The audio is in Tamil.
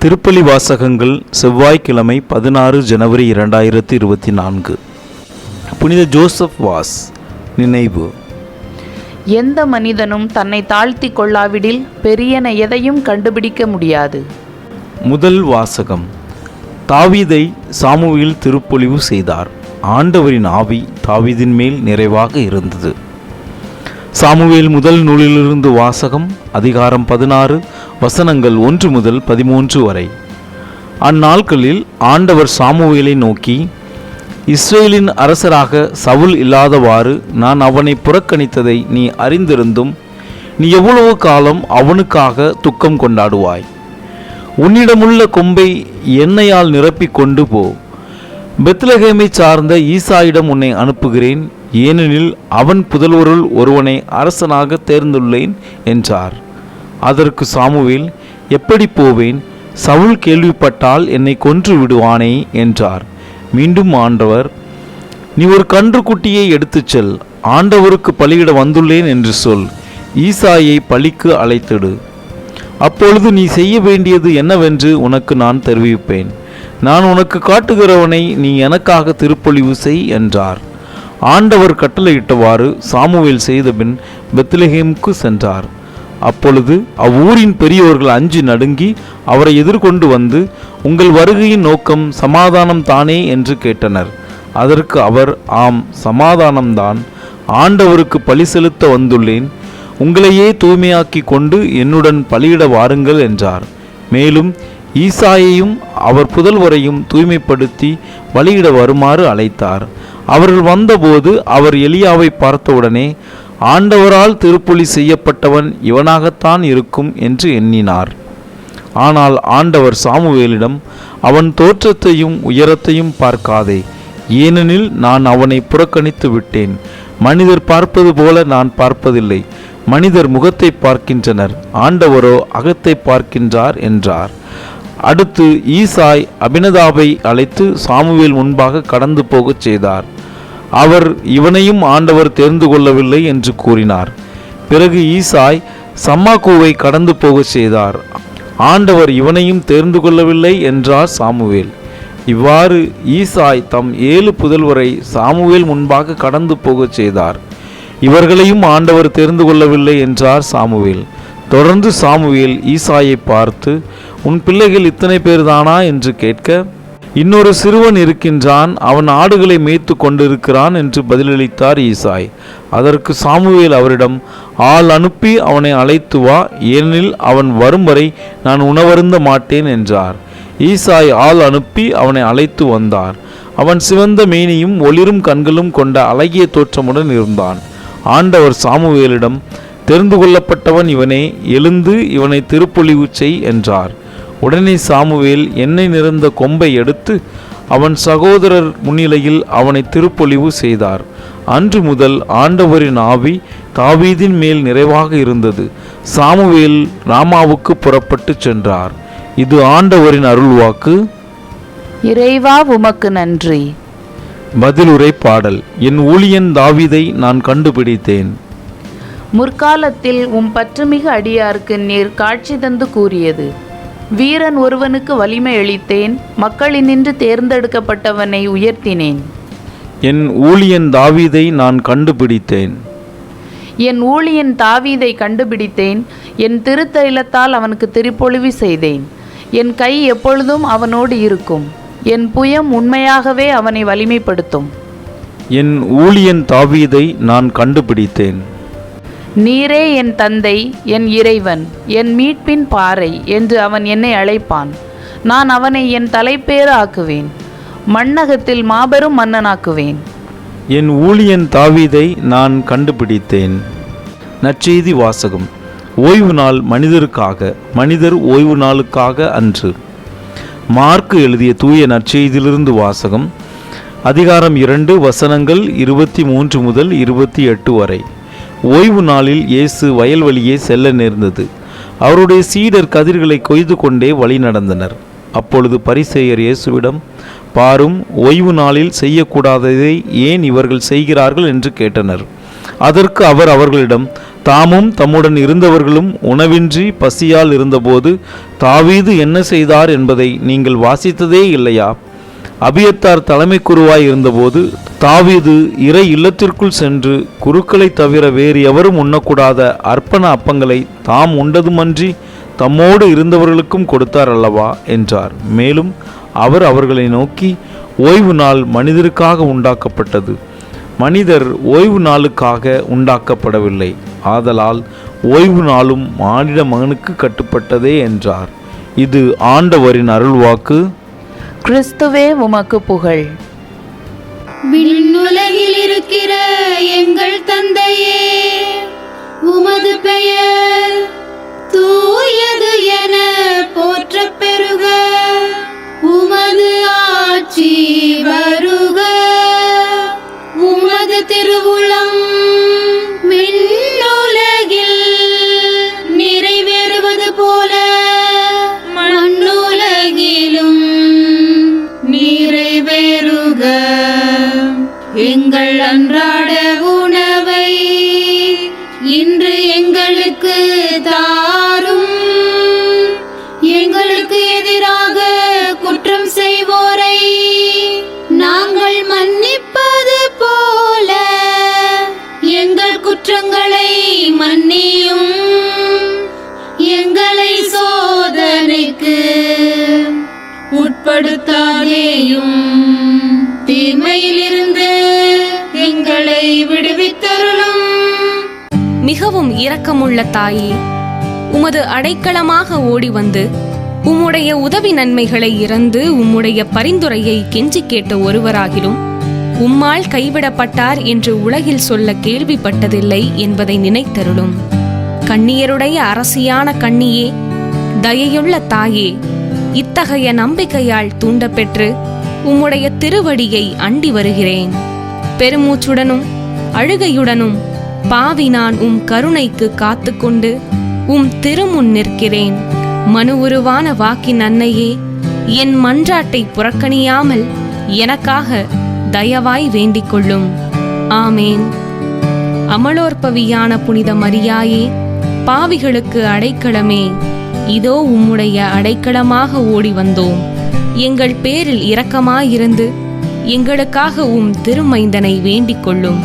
திருப்பலி வாசகங்கள் செவ்வாய்க்கிழமை 16 ஜனவரி 2024. புனித ஜோசப் வாஸ் நினைவு. எந்த மனிதனும் தன்னை தாழ்த்தி கொள்ளாவிடில் பெரியன எதையும் கண்டுபிடிக்க முடியாது. முதல் வாசகம். தாவீதை சாமுவேல் திருப்பொழிவு செய்தார். ஆண்டவரின் ஆவி தாவீதின் மேல் நிறைவாக இருந்தது. சாமுவேல் முதல் நூலிலிருந்து வாசகம். அதிகாரம் 16, வசனங்கள் 1 முதல் 13 வரை. அந்நாட்களில் ஆண்டவர் சாமுவேலை நோக்கி, இஸ்ரேலின் அரசராக சவுல் இல்லாதவாறு நான் அவனை புறக்கணித்ததை நீ அறிந்திருந்தும் நீ எவ்வளவு காலம் அவனுக்காக துக்கம் கொண்டாடுவாய்? உன்னிடமுள்ள கொம்பை எண்ணெயால் நிரப்பிக் கொண்டு போ. பெத்லகேமை சார்ந்த ஈசாயிடம் உன்னை அனுப்புகிறேன், ஏனெனில் அவன் புதல்வருள் ஒருவனை அரசனாக தேர்ந்துள்ளேன் என்றார். அதற்கு சாமுவேல், எப்படி போவேன்? சவுல் கேள்விப்பட்டால் என்னை கொன்று விடுவானே என்றார். மீண்டும் ஆண்டவர், நீ ஒரு கன்றுக்குட்டியை எடுத்துச் செல், ஆண்டவருக்கு பலியிட வந்துள்ளேன் என்று சொல், ஈசாயை பலிக்கு அழைத்திடு. அப்பொழுது நீ செய்ய வேண்டியது என்னவென்று உனக்கு நான் தெரிவிப்பேன். நான் உனக்கு காட்டுகிறவனை நீ எனக்காக திருப்பொழிவு செய் என்றார். ஆண்டவர் கட்டளையிட்டவாறு சாமுவேல் செய்தபின் பெத்லகேமுக்கு சென்றார். அப்பொழுது அவ்வூரின் பெரியோர்கள் அஞ்சி நடுங்கி அவரை எதிர்கொண்டு வந்து, உங்கள் வருகையின் நோக்கம் சமாதானம் தானே என்று கேட்டனர். அதற்கு அவர், ஆம், சமாதானம்தான். ஆண்டவருக்கு பலி செலுத்த வந்துள்ளேன். உங்களையே தூய்மையாக்கி கொண்டு என்னுடன் பலியிட வாருங்கள் என்றார். மேலும் ஈசாயையும் அவர் புதல்வரையும் தூய்மைப்படுத்தி பலியிட வருமாறு அழைத்தார். அவர்கள் வந்தபோது அவர் எலியாவை பார்த்தவுடனே, ஆண்டவரால் திருப்பொலி செய்யப்பட்டவன் இவனாகத்தான் இருக்கும் என்று எண்ணினார். ஆனால் ஆண்டவர் சாமுவேலிடம், அவன் தோற்றத்தையும் உயரத்தையும் பார்க்காதே, ஏனெனில் நான் அவனை புறக்கணித்து விட்டேன். மனிதர் பார்ப்பது போல நான் பார்ப்பதில்லை. மனிதர் முகத்தை பார்க்கின்றனர், ஆண்டவரோ அகத்தை பார்க்கின்றார் என்றார். அடுத்து ஈசாய் அபினதாபை அழைத்து சாமுவேல் முன்பாக கடந்து போகச் செய்தார். அவர், இவனையும் ஆண்டவர் தேர்ந்து கொள்ளவில்லை என்று கூறினார். பிறகு ஈசாய் சம்மாக்குவை கடந்து போகச் செய்தார். ஆண்டவர் இவனையும் தேர்ந்து கொள்ளவில்லை என்றார் சாமுவேல். இவ்வாறு ஈசாய் தம் 7 புதல்வரை சாமுவேல் முன்பாக கடந்து போகச் செய்தார். இவர்களையும் ஆண்டவர் தேர்ந்து கொள்ளவில்லை என்றார் சாமுவேல். தொடர்ந்து சாமுவேல் ஈசாயை பார்த்து, உன் பிள்ளைகள் இத்தனை பேர்தானா என்று கேட்க, இன்னொரு சிறுவன் இருக்கின்றான், அவன் ஆடுகளை மேய்த்து கொண்டிருக்கிறான் என்று பதிலளித்தார் ஈசாய். அதற்கு சாமுவேல் அவரிடம், ஆள் அனுப்பி அவனை அழைத்து வா, ஏனெனில் அவன் வரும் வரை நான் உணவருந்த மாட்டேன் என்றார். ஈசாய் ஆள் அனுப்பி அவனை அழைத்து வந்தார். அவன் சிவந்த மேனியும் ஒளிரும் கண்களும் கொண்ட அழகிய தோற்றமுடன் இருந்தான். ஆண்டவர் சாமுவேலிடம், தெரிந்து கொள்ளப்பட்டவன் இவனே, எழுந்து இவனை திருப்பொழிவு செய் என்றார். உடனே சாமுவேல் எண்ணெய் நிறைந்த கொம்பை எடுத்து அவன் சகோதரர் முன்னிலையில் அவனை திருப்பொழிவு செய்தார். அன்று முதல் ஆண்டவரின் ஆவி தாவீதின் மேல் நிறைவாக இருந்தது. சாமுவேல் ராமாவுக்கு புறப்பட்டு சென்றார். இது ஆண்டவரின் அருள்வாக்கு. இறைவா, உமக்கு நன்றி. பதிலுரை பாடல். என் ஊழியன் தாவீதை நான் கண்டுபிடித்தேன். முற்காலத்தில் உம் பற்றுமிகு அடியாருக்கு நீர் காட்சி தந்து கூறியது, வீரன் ஒருவனுக்கு வலிமை அளித்தேன், மக்களினின்று தேர்ந்தெடுக்கப்பட்டவனை உயர்த்தினேன். என் ஊழியன் தாவீதை நான் கண்டுபிடித்தேன். என் ஊழியன் தாவீதை கண்டுபிடித்தேன், என் திருத்தைலத்தால் அவனுக்கு திருப்பொழிவு செய்தேன். என் கை எப்பொழுதும் அவனோடு இருக்கும், என் புயம் உண்மையாகவே அவனை வலிமைப்படுத்தும். என் ஊழியன் தாவீதை நான் கண்டுபிடித்தேன். நீரே என் தந்தை, என் இறைவன், என் மீட்பின் பாறை என்று அவன் என்னை அழைப்பான். நான் அவனை என் தலைப்பேறு ஆக்குவேன், மண்ணகத்தில் மாபெரும் மன்னனாக்குவேன். என் ஊழியன் தாவீதை நான் கண்டுபிடித்தேன். நற்செய்தி வாசகம். ஓய்வு நாள் மனிதருக்காக, மனிதர் ஓய்வு நாளுக்காக அன்று. மார்க்கு எழுதிய தூய நற்செய்தியிலிருந்து வாசகம். அதிகாரம் 2, வசனங்கள் 23 முதல் 28 வரை. ஓய்வு நாளில் இயேசு வயல்வெளியே செல்ல நேர்ந்தது. அவருடைய சீடர் கதிர்களை கொய்து கொண்டே வழி நடந்தனர். அப்பொழுது பரிசேயர் இயேசுவிடம், பாரும், ஓய்வு நாளில் செய்யக்கூடாததை ஏன் இவர்கள் செய்கிறார்கள் என்று கேட்டனர். அதற்கு அவர் அவர்களிடம், தாமும் தம்முடன் இருந்தவர்களும் உணவின்றி பசியால் இருந்தபோது தாவீது என்ன செய்தார் என்பதை நீங்கள் வாசித்ததே இல்லையா? அபியத்தார் தலைமை குருவாய் இருந்தபோது தாவீது இறை இல்லத்திற்குள் சென்று குருக்களை தவிர வேறு எவரும் உண்ணக்கூடாத அர்ப்பண அப்பங்களை தாம் உண்டதுமன்றி தம்மோடு இருந்தவர்களுக்கும் கொடுத்தார் அல்லவா என்றார். மேலும் அவர் அவர்களை நோக்கி, ஓய்வு நாள் மனிதருக்காக உண்டாக்கப்பட்டது, மனிதர் ஓய்வு நாளுக்காக உண்டாக்கப்படவில்லை. ஆதலால் ஓய்வு நாளும் மானிட மகனுக்கு கட்டுப்பட்டதே என்றார். இது ஆண்டவரின் அருள்வாக்கு. கிறிஸ்துவே உமக்கு புகழ். விண்ணுலகில் இருக்கிற எங்கள் தந்தையே, உமது பெயர் தூயது என போற்றப் பெறுக. உமது ஆட்சி வருக. உமது திருவுளம் விண்ணுலகில் நிறைவேறுவது போல மண்ணுலகிலும் நிறைவேறுக. எங்கள் அன்றாட உணவை இன்று எங்களுக்கு தாரும். எங்களுக்கு எதிராக குற்றம் செய்வோரை நாங்கள் மன்னிப்பது போல எங்கள் குற்றங்களை மன்னியும். எங்களை சோதனைக்கு உட்படுத்தாதேயும், தீமையிலிருந்து எங்களை விடுவித்தருளும். மிகவும் இரக்கமுள்ள தாயே, உமது அடைக்கலமாக ஓடி வந்து உம்முடைய உதவி நன்மைகளை இறந்து உம்முடைய பரிந்துரையை கெஞ்சி கேட்ட ஒருவராகிலும் உம்மால் கைவிடப்பட்டார் என்று உலகில் சொல்ல கேள்விப்பட்டதில்லை என்பதை நினைத்தருளும். கன்னியருடைய அரசியான கன்னியே, தயையுள்ள தாயே, இத்தகைய நம்பிக்கையால் தூண்டப்பெற்று உம்முடைய திருவடியை அண்டி வருகிறேன். பெருமூச்சுடனும் அழுகையுடனும் பாவி நான் உம் கருணைக்கு காத்துக்கொண்டு உம் திருமுன் நிற்கிறேன். மனு உருவான வாக்கின் அன்னையே, என் மன்றாட்டை புறக்கணியாமல் எனக்காக தயவாய் வேண்டிக் கொள்ளும். ஆமேன். அமலோற்பவியான புனித மரியாயே, பாவிகளுக்கு அடைக்கலமே, இதோ உம்முடைய அடைக்கலமாக ஓடி வந்தோம். எங்கள் பேரில் இரக்கமாயிருந்து எங்களுக்காக உம் திருமைந்தனை வேண்டிக் கொள்ளும்.